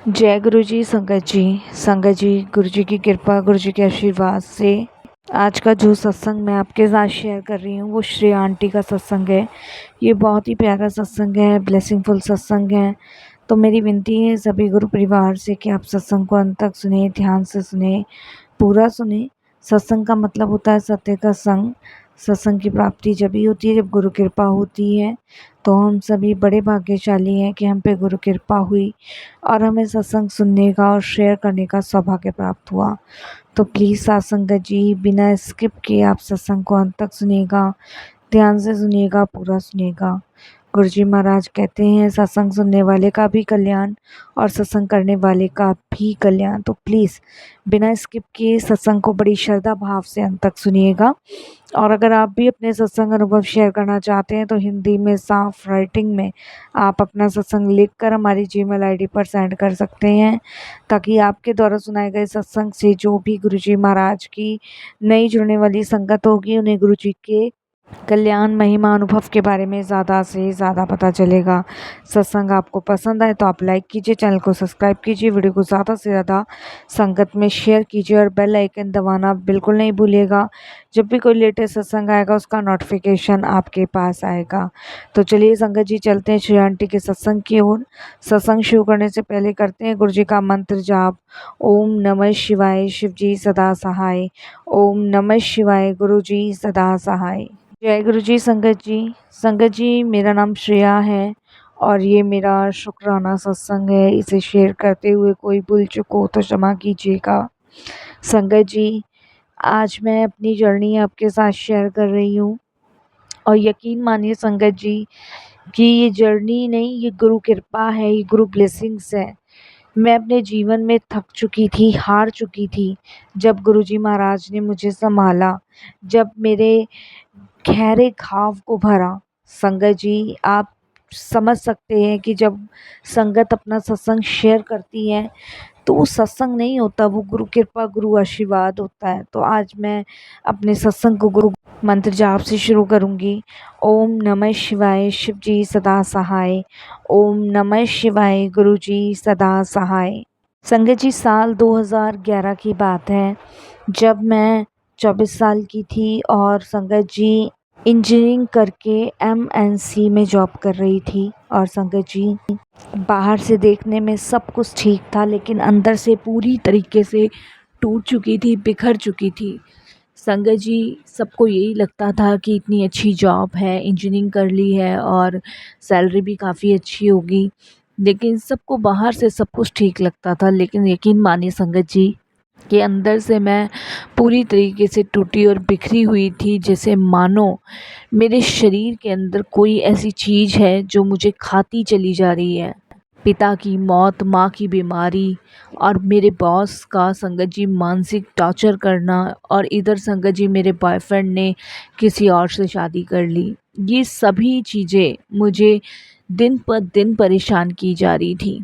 जय गुरु जी। संगत जी, गुरु जी की कृपा, गुरु जी के आशीर्वाद से आज का जो सत्संग मैं आपके साथ शेयर कर रही हूँ वो श्री आंटी का सत्संग है। ये बहुत ही प्यारा सत्संग है, ब्लेसिंगफुल सत्संग है। तो मेरी विनती है सभी गुरु परिवार से कि आप सत्संग को अंत तक सुने, ध्यान से सुने, पूरा सुने। सत्संग का मतलब होता है सत्य का संग। सत्संग की प्राप्ति जब ही होती है जब गुरु कृपा होती है। तो हम सभी बड़े भाग्यशाली हैं कि हम पे गुरु कृपा हुई और हमें सत्संग सुनने का और शेयर करने का सौभाग्य प्राप्त हुआ। तो प्लीज़ सत्संगत जी, बिना स्किप किए आप सत्संग को अंत तक सुनिएगा, ध्यान से सुनिएगा, पूरा सुनिएगा। गुरुजी महाराज कहते हैं सत्संग सुनने वाले का भी कल्याण और सत्संग करने वाले का भी कल्याण। तो प्लीज़ बिना स्किप किए सत्संग को बड़ी श्रद्धा भाव से अंत तक सुनिएगा। और अगर आप भी अपने सत्संग अनुभव शेयर करना चाहते हैं तो हिंदी में साफ राइटिंग में आप अपना सत्संग लिखकर हमारी जीमेल आईडी पर सेंड कर सकते हैं, ताकि आपके द्वारा सुनाए गए सत्संग से जो भी गुरुजी महाराज की नई जुड़ने वाली संगत होगी उन्हें गुरुजी के कल्याण महिमा अनुभव के बारे में ज़्यादा से ज़्यादा पता चलेगा। सत्संग आपको पसंद आए तो आप लाइक कीजिए, चैनल को सब्सक्राइब कीजिए, वीडियो को ज़्यादा से ज़्यादा संगत में शेयर कीजिए और बेल आइकन दबाना बिल्कुल नहीं भूलिएगा। जब भी कोई लेटेस्ट सत्संग आएगा उसका नोटिफिकेशन आपके पास आएगा। तो चलिए संगत जी, चलते हैं श्री आंटी के सत्संग की ओर। सत्संग शुरू करने से पहले करते हैं गुरु जी का मंत्र जाप। ओम नमः शिवाय, शिव जी सदा सहाय। ओम नमः शिवाय, गुरु जी सदा सहाय। जय गुरु जी। संगत जी, मेरा नाम श्रेया है और ये मेरा शुक्राना सत्संग है। इसे शेयर करते हुए कोई भूल चूक हो तो क्षमा कीजिएगा। संगत जी, आज मैं अपनी जर्नी आपके साथ शेयर कर रही हूँ और यकीन मानिए संगत जी कि ये जर्नी नहीं, ये गुरु कृपा है, ये गुरु ब्लेसिंग्स है। मैं अपने जीवन में थक चुकी थी, हार चुकी थी, जब गुरुजी महाराज ने मुझे संभाला, जब मेरे गहरे घाव को भरा। संगत जी, आप समझ सकते हैं कि जब संगत अपना सत्संग शेयर करती है तो वो सत्संग नहीं होता, वो गुरु कृपा, गुरु आशीर्वाद होता है। तो आज मैं अपने सत्संग को गुरु मंत्र जाप से शुरू करूंगी। ओम नमः शिवाय, शिव जी सदा सहाय। ओम नमः शिवाय, गुरु जी सदा सहाय। संगत जी, साल 2011 की बात है जब मैं 24 साल की थी और संगत जी इंजीनियरिंग करके एमएनसी में जॉब कर रही थी। और संगत जी, बाहर से देखने में सब कुछ ठीक था लेकिन अंदर से पूरी तरीके से टूट चुकी थी, बिखर चुकी थी। संगत जी, सबको यही लगता था कि इतनी अच्छी जॉब है, इंजीनियरिंग कर ली है और सैलरी भी काफ़ी अच्छी होगी, लेकिन सबको बाहर से सब कुछ ठीक लगता था। लेकिन यकीन मानिए संगत जी कि अंदर से मैं पूरी तरीके से टूटी और बिखरी हुई थी, जैसे मानो मेरे शरीर के अंदर कोई ऐसी चीज़ है जो मुझे खाती चली जा रही है। पिता की मौत, माँ की बीमारी और मेरे बॉस का संगत जी मानसिक टॉर्चर करना, और इधर संगत जी मेरे बॉयफ्रेंड ने किसी और से शादी कर ली। ये सभी चीज़ें मुझे दिन पर दिन परेशान की जा रही थी।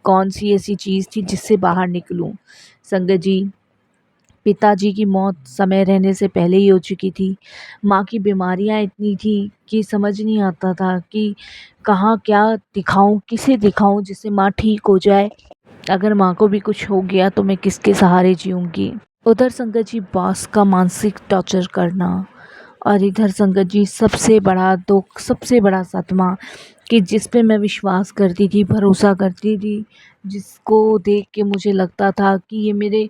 कौन सी ऐसी चीज़ थी जिससे बाहर निकलूं? संगत जी, पिताजी की मौत समय रहने से पहले ही हो चुकी थी। माँ की बीमारियाँ इतनी थी कि समझ नहीं आता था कि कहाँ क्या दिखाऊं, किसे दिखाऊं जिससे माँ ठीक हो जाए। अगर माँ को भी कुछ हो गया तो मैं किसके सहारे जीऊँगी। उधर संगत जी बॉस का मानसिक टॉर्चर करना, और इधर संगत जी सबसे बड़ा दुख, सबसे बड़ा सदमा कि जिस पे मैं विश्वास करती थी, भरोसा करती थी, जिसको देख के मुझे लगता था कि ये मेरे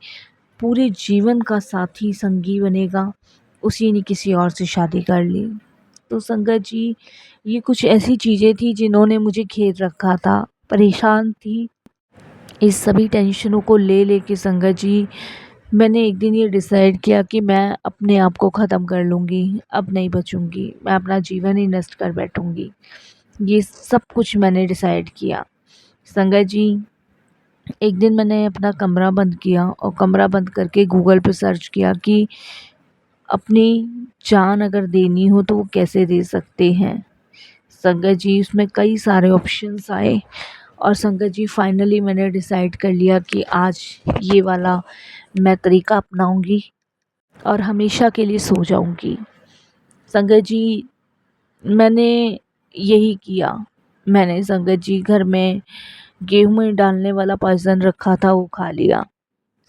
पूरे जीवन का साथी संगी बनेगा, उसी ने किसी और से शादी कर ली। तो संगत जी, ये कुछ ऐसी चीज़ें थी जिन्होंने मुझे घेर रखा था, परेशान थी। इस सभी टेंशनों को ले लेके संगत जी मैंने एक दिन ये डिसाइड किया कि मैं अपने आप को ख़त्म कर लूँगी, अब नहीं बचूँगी, मैं अपना जीवन ही नष्ट कर बैठूँगी। ये सब कुछ मैंने डिसाइड किया। संगत जी, एक दिन मैंने अपना कमरा बंद किया और कमरा बंद करके गूगल पे सर्च किया कि अपनी जान अगर देनी हो तो वो कैसे दे सकते हैं। संगत जी, उसमें कई सारे ऑप्शंस आए और संगत जी फाइनली मैंने डिसाइड कर लिया कि आज ये वाला मैं तरीका अपनाऊंगी और हमेशा के लिए सो जाऊंगी। संगत जी, मैंने यही किया। मैंने संगत जी घर में गेहूं में डालने वाला पॉइज़न रखा था वो खा लिया।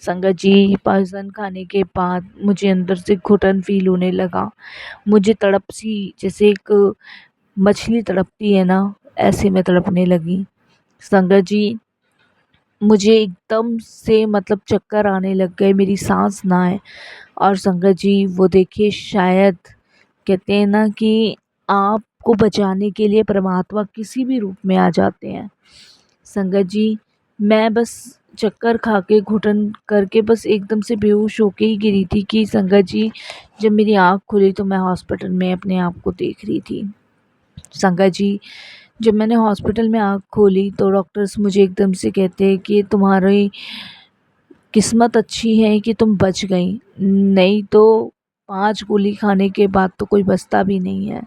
संगत जी, पॉइज़न खाने के बाद मुझे अंदर से घुटन फ़ील होने लगा। मुझे तड़प सी, जैसे एक मछली तड़पती है ना, ऐसे मैं तड़पने लगी। संगत जी, मुझे एकदम से मतलब चक्कर आने लग गए, मेरी सांस ना आए। और संगत जी, वो देखिए, शायद कहते हैं ना कि आपको बचाने के लिए परमात्मा किसी भी रूप में आ जाते हैं। संगत जी, मैं बस चक्कर खा के घुटन करके बस एकदम से बेहोश होके ही गिरी थी कि संगत जी, जब मेरी आँख खुली तो मैं हॉस्पिटल में अपने आप को देख रही थी। संगत जी, जब मैंने हॉस्पिटल में आँख खोली तो डॉक्टर्स मुझे एकदम से कहते हैं कि तुम्हारी किस्मत अच्छी है कि तुम बच गई, नहीं तो 5 गोली खाने के बाद तो कोई बचता भी नहीं है।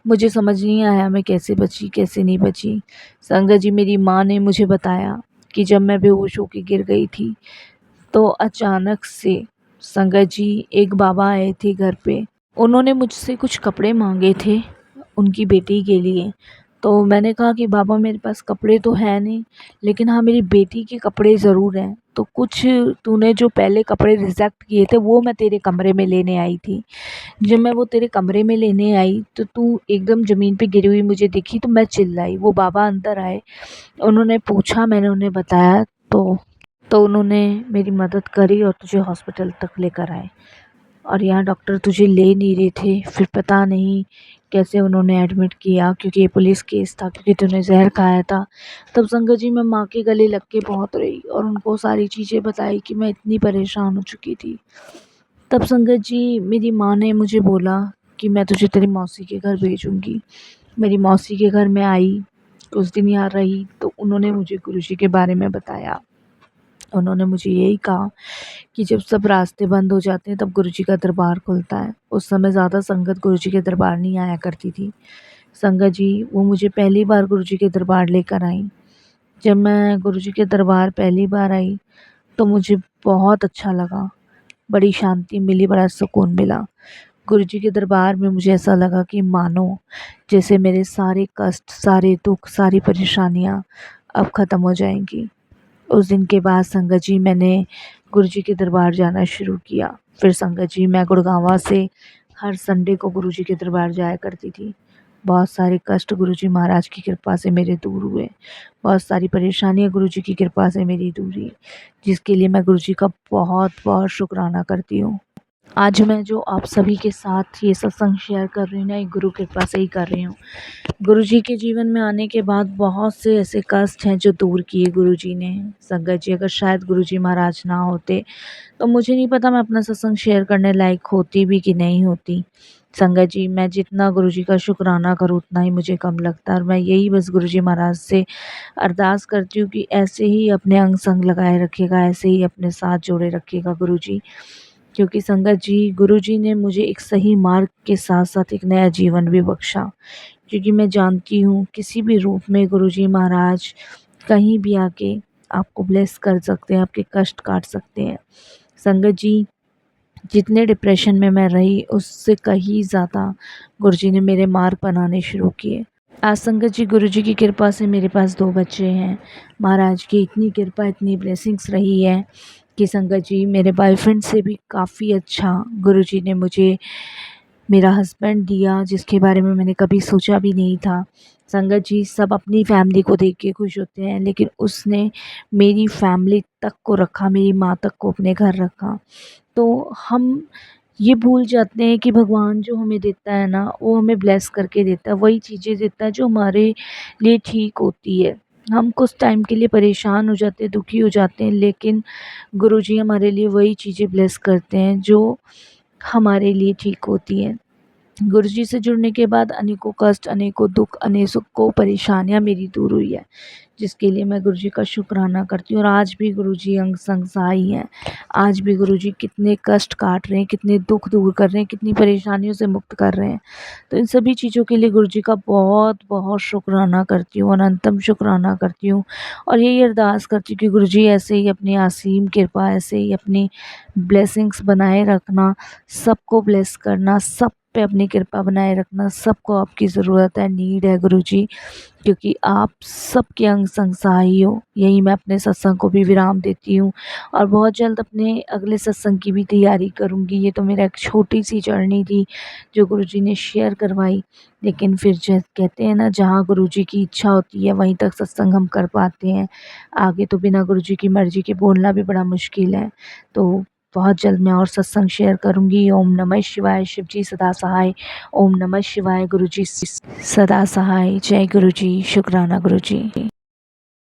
मुझे समझ नहीं आया मैं कैसे बची, कैसे नहीं बची। संगत जी, मेरी माँ ने मुझे बताया कि जब मैं बेहोश होके गिर गई थी तो अचानक से संगत जी एक बाबा आए थे घर पे। उन्होंने मुझसे कुछ कपड़े मांगे थे उनकी बेटी के लिए। तो मैंने कहा कि बाबा, मेरे पास कपड़े तो है नहीं, लेकिन हाँ, मेरी बेटी के कपड़े ज़रूर हैं। तो कुछ तूने जो पहले कपड़े रिजेक्ट किए थे वो मैं तेरे कमरे में लेने आई थी। जब मैं वो तेरे कमरे में लेने आई तो तू एकदम ज़मीन पे गिरी हुई मुझे दिखी, तो मैं चिल्लाई। वो बाबा अंदर आए, उन्होंने पूछा, मैंने उन्हें बताया, तो उन्होंने मेरी मदद करी और तुझे हॉस्पिटल तक लेकर आए। और यहाँ डॉक्टर तुझे ले नहीं रहे थे, फिर पता नहीं कैसे उन्होंने एडमिट किया, क्योंकि ये पुलिस केस था, क्योंकि तूने जहर खाया था। तब संगत जी, मैं माँ के गले लग के बहुत रोई और उनको सारी चीज़ें बताई कि मैं इतनी परेशान हो चुकी थी। तब संगत जी, मेरी माँ ने मुझे बोला कि मैं तुझे तेरी मौसी के घर भेजूँगी। मेरी मौसी के घर मैं आई, कुछ दिन यहाँ रही, तो उन्होंने मुझे गुरुजी के बारे में बताया। उन्होंने मुझे यही कहा कि जब सब रास्ते बंद हो जाते हैं तब गुरुजी का दरबार खुलता है। उस समय ज़्यादा संगत गुरुजी के दरबार नहीं आया करती थी। संगत जी, वो मुझे पहली बार गुरुजी के दरबार लेकर आई। जब मैं गुरुजी के दरबार पहली बार आई तो मुझे बहुत अच्छा लगा, बड़ी शांति मिली, बड़ा सुकून मिला। गुरुजी के दरबार में मुझे ऐसा लगा कि मानो जैसे मेरे सारे कष्ट, सारे दुख, सारी परेशानियाँ अब ख़त्म हो जाएंगी। उस दिन के बाद संगत जी, मैंने गुरुजी के दरबार जाना शुरू किया। फिर संगत जी, मैं गुड़गाँवा से हर संडे को गुरुजी के दरबार जाया करती थी। बहुत सारे कष्ट गुरुजी महाराज की कृपा से मेरे दूर हुए। बहुत सारी परेशानियाँ गुरुजी की कृपा से मेरी दूर हुई, जिसके लिए मैं गुरुजी का बहुत-बहुत शुक्राना करती हूँ। आज मैं जो आप सभी के साथ ये सत्संग शेयर कर रही हूँ ना, ये गुरु कृपा से ही कर रही हूँ। गुरुजी के जीवन में आने के बाद बहुत से ऐसे कष्ट हैं जो दूर किए गुरुजी ने। संगत जी, अगर शायद गुरुजी महाराज ना होते तो मुझे नहीं पता मैं अपना सत्संग शेयर करने लायक होती भी कि नहीं होती। संगत जी, मैं जितना गुरुजी का शुक्राना करूँ उतना ही मुझे कम लगता है, और मैं यही बस गुरुजी महाराज से अरदास करती हूँ कि ऐसे ही अपने अंग संग लगाए रखिएगा, ऐसे ही अपने साथ जोड़े रखिएगा गुरुजी। क्योंकि संगत जी, गुरुजी ने मुझे एक सही मार्ग के साथ साथ एक नया जीवन भी बख्शा। क्योंकि मैं जानती हूँ किसी भी रूप में गुरुजी महाराज कहीं भी आके आपको ब्लेस कर सकते हैं, आपके कष्ट काट सकते हैं। संगत जी, जितने डिप्रेशन में मैं रही उससे कहीं ज़्यादा गुरुजी ने मेरे मार्ग बनाने शुरू किए। आज संगत जी, गुरुजी की कृपा से मेरे पास 2 बच्चे हैं। महाराज की इतनी कृपा, इतनी ब्लेसिंग्स रही है कि संगत जी, मेरे बॉयफ्रेंड से भी काफ़ी अच्छा गुरुजी ने मुझे मेरा हस्बैंड दिया, जिसके बारे में मैंने कभी सोचा भी नहीं था। संगत जी, सब अपनी फैमिली को देख के खुश होते हैं, लेकिन उसने मेरी फैमिली तक को रखा, मेरी माँ तक को अपने घर रखा। तो हम ये भूल जाते हैं कि भगवान जो हमें देता है ना, वो हमें ब्लेस करके देता है, वही चीज़ें देता है जो हमारे लिए ठीक होती है। हम कुछ टाइम के लिए परेशान हो जाते हैं, दुखी हो जाते हैं, लेकिन गुरुजी हमारे लिए वही चीज़ें ब्लेस करते हैं जो हमारे लिए ठीक होती हैं। गुरुजी से जुड़ने के बाद अनेकों कष्ट, अनेकों दुख, अनेकों परेशानियाँ मेरी दूर हुई है, जिसके लिए मैं गुरुजी का शुक्राना करती हूँ। और आज भी गुरुजी अंग संग सहाय हैं। आज भी गुरुजी कितने कष्ट काट रहे हैं, कितने दुख दूर कर रहे हैं, कितनी परेशानियों से मुक्त कर रहे हैं। तो इन सभी चीज़ों के लिए गुरुजी का बहुत-बहुत शुक्राना करती हूँ, अनंतम शुक्राना करती हूँ। और यही अरदास करती हूँ कि गुरुजी ऐसे ही अपनी असीम कृपा, ऐसे ही अपनी ब्लेसिंग्स बनाए रखना, सबको ब्लेस करना, सब पे अपनी कृपा बनाए रखना। सबको आपकी ज़रूरत है, नीड है गुरुजी, क्योंकि आप सबके अंग संग सहाय हो। यही मैं अपने सत्संग को भी विराम देती हूँ और बहुत जल्द अपने अगले सत्संग की भी तैयारी करूँगी। ये तो मेरा एक छोटी सी जर्नी थी जो गुरुजी ने शेयर करवाई, लेकिन फिर जैसे कहते हैं ना, जहाँ गुरुजी की इच्छा होती है वहीं तक सत्संग हम कर पाते हैं। आगे तो बिना गुरुजी की मर्जी के बोलना भी बड़ा मुश्किल है। तो बहुत जल्द मैं और सत्संग शेयर करूँगी। ओम नमः शिवाय। शिव जी सदा सहाय। ओम नमः शिवाय। गुरुजी सदा सहाय। जय गुरुजी। शुक्राना गुरुजी।